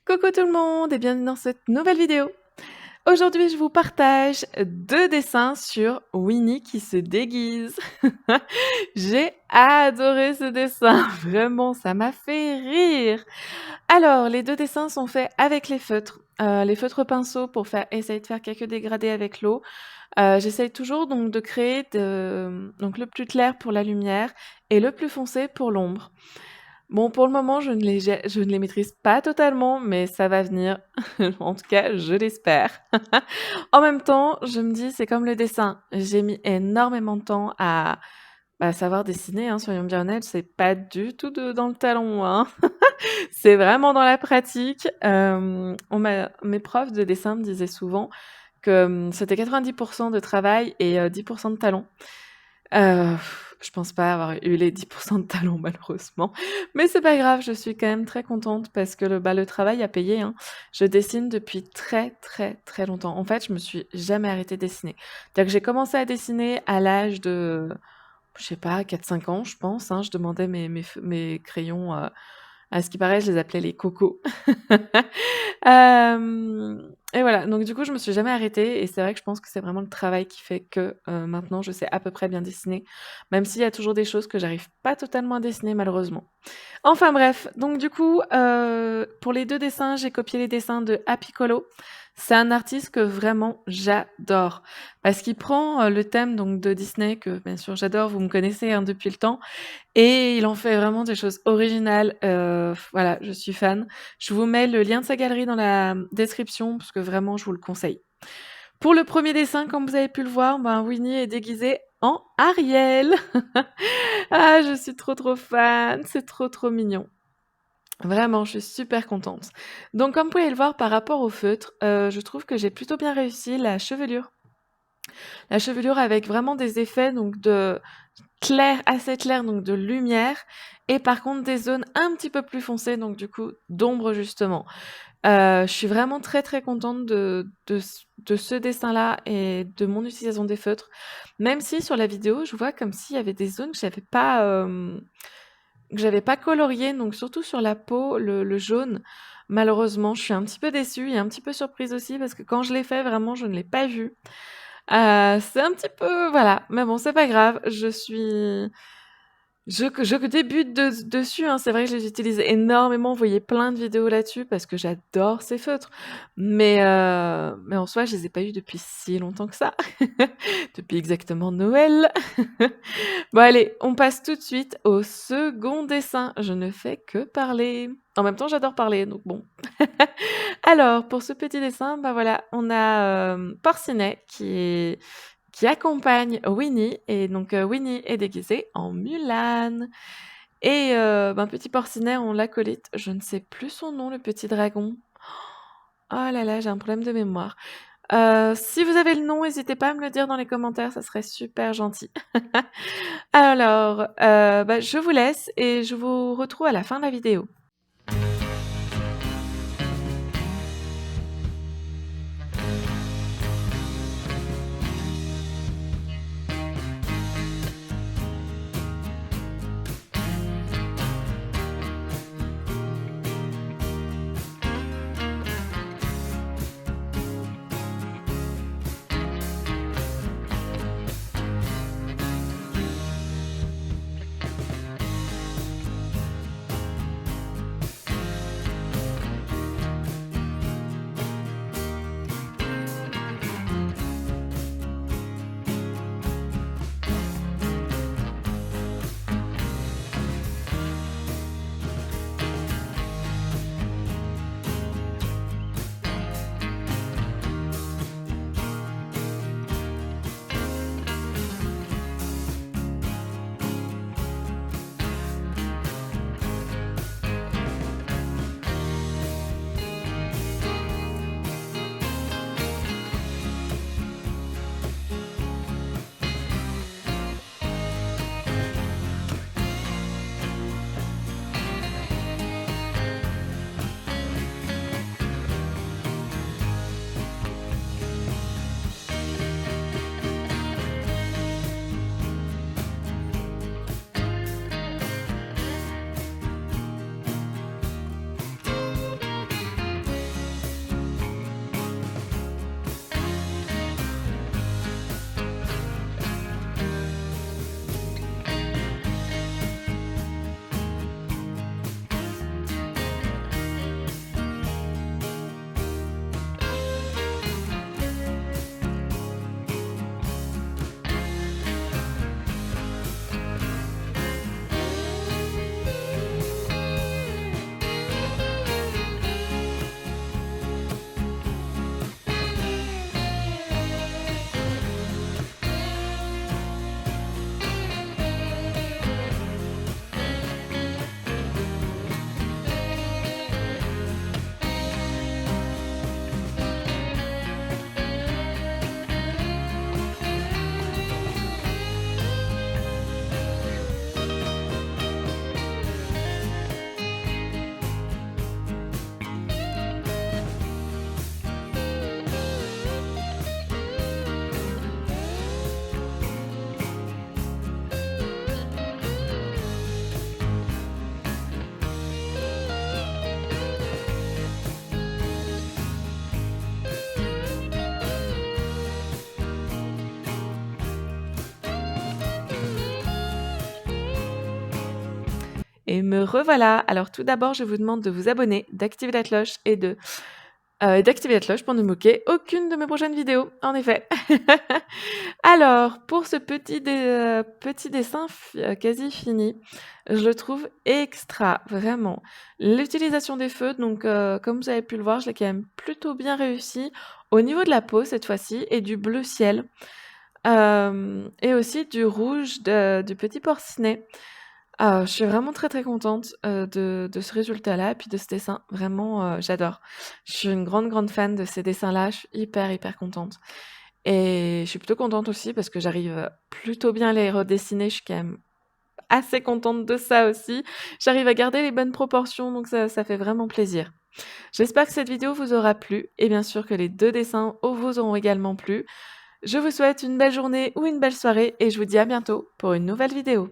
Coucou tout le monde et bienvenue dans cette nouvelle vidéo. Aujourd'hui, je vous partage 2 dessins sur Winnie qui se déguise. J'ai adoré ce dessin, vraiment, ça m'a fait rire. Alors, les 2 dessins sont faits avec les feutres pinceaux pour essayer de faire quelques dégradés avec l'eau. J'essaye toujours donc de créer donc le plus clair pour la lumière et le plus foncé pour l'ombre. Bon, pour le moment, je ne les maîtrise pas totalement, mais ça va venir. En tout cas, je l'espère. En même temps, je me dis, c'est comme le dessin. J'ai mis énormément de temps à, savoir dessiner, hein, soyons bien honnêtes, c'est pas du tout dans le talon, hein. C'est vraiment dans la pratique. Mes profs de dessin me disaient souvent que c'était 90% de travail et 10% de talent. Heu, je pense pas avoir eu les 10% de talent malheureusement, mais c'est pas grave, je suis quand même très contente parce que le travail a payé, hein. Je dessine depuis très, très, très longtemps. En fait, je me suis jamais arrêtée de dessiner. C'est-à-dire que j'ai commencé à dessiner à l'âge de, je sais pas, 4-5 ans, je pense, hein. Je demandais mes crayons, à ce qui paraît, je les appelais les cocos. Et voilà, donc du coup, je me suis jamais arrêtée et c'est vrai que je pense que c'est vraiment le travail qui fait que, maintenant je sais à peu près bien dessiner, même s'il y a toujours des choses que j'arrive pas totalement à dessiner malheureusement. Enfin bref, donc du coup, pour les 2 dessins, j'ai copié les dessins de Apicolo. C'est un artiste que vraiment j'adore parce qu'il prend, le thème donc de Disney que bien sûr j'adore, vous me connaissez, hein, depuis le temps et il en fait vraiment des choses originales, voilà, je suis fan. Je vous mets le lien de sa galerie dans la description parce que vraiment je vous le conseille. Pour le premier dessin, comme vous avez pu le voir, ben, Winnie est déguisée en Ariel. Ah, je suis trop, trop fan, c'est trop, trop mignon. Vraiment, je suis super contente. Donc comme vous pouvez le voir par rapport au feutre, je trouve que j'ai plutôt bien réussi la chevelure. La chevelure avec vraiment des effets donc de clair, assez clair, donc de lumière et par contre des zones un petit peu plus foncées, donc du coup d'ombre justement. Je suis vraiment très, très contente de ce dessin-là et de mon utilisation des feutres. Même si sur la vidéo, je vois comme s'il y avait des zones que j'avais pas coloriées, donc surtout sur la peau, le jaune. Malheureusement, je suis un petit peu déçue et un petit peu surprise aussi parce que quand je l'ai fait, vraiment, je ne l'ai pas vu. C'est un petit peu voilà, mais bon, c'est pas grave, je débute dessus, hein. C'est vrai que je les utilise énormément, vous voyez plein de vidéos là-dessus parce que j'adore ces feutres. Mais en soi, je les ai pas eus depuis si longtemps que ça. Depuis exactement Noël. Bon allez, on passe tout de suite au second dessin. Je ne fais que parler. En même temps, j'adore parler, donc bon. Alors, pour ce petit dessin, bah voilà, on a, Porcinet qui accompagne Winnie et donc Winnie est déguisée en Mulan et ben, petit Porcinet, on l'acolyte, je ne sais plus son nom, le petit dragon. Oh là là, j'ai un problème de mémoire. Si vous avez le nom, n'hésitez pas à me le dire dans les commentaires, ça serait super gentil. Alors, bah, je vous laisse et je vous retrouve à la fin de la vidéo. Et me revoilà. Alors tout d'abord, je vous demande de vous abonner, d'activer la cloche d'activer la cloche pour ne manquer aucune de mes prochaines vidéos, en effet. Alors, pour ce petit dessin quasi fini, je le trouve extra, vraiment. L'utilisation des feutres, donc comme vous avez pu le voir, je l'ai quand même plutôt bien réussi au niveau de la peau cette fois-ci et du bleu ciel, et aussi du rouge du petit porcinet. Je suis vraiment très, très contente, de ce résultat-là et puis de ce dessin. Vraiment, j'adore. Je suis une grande, grande fan de ces dessins-là. Je suis hyper, hyper contente et je suis plutôt contente aussi parce que j'arrive, plutôt bien à les redessiner. Je suis quand même assez contente de ça aussi. J'arrive à garder les bonnes proportions donc ça fait vraiment plaisir. J'espère que cette vidéo vous aura plu et bien sûr que les 2 dessins vous auront également plu. Je vous souhaite une belle journée ou une belle soirée et je vous dis à bientôt pour une nouvelle vidéo.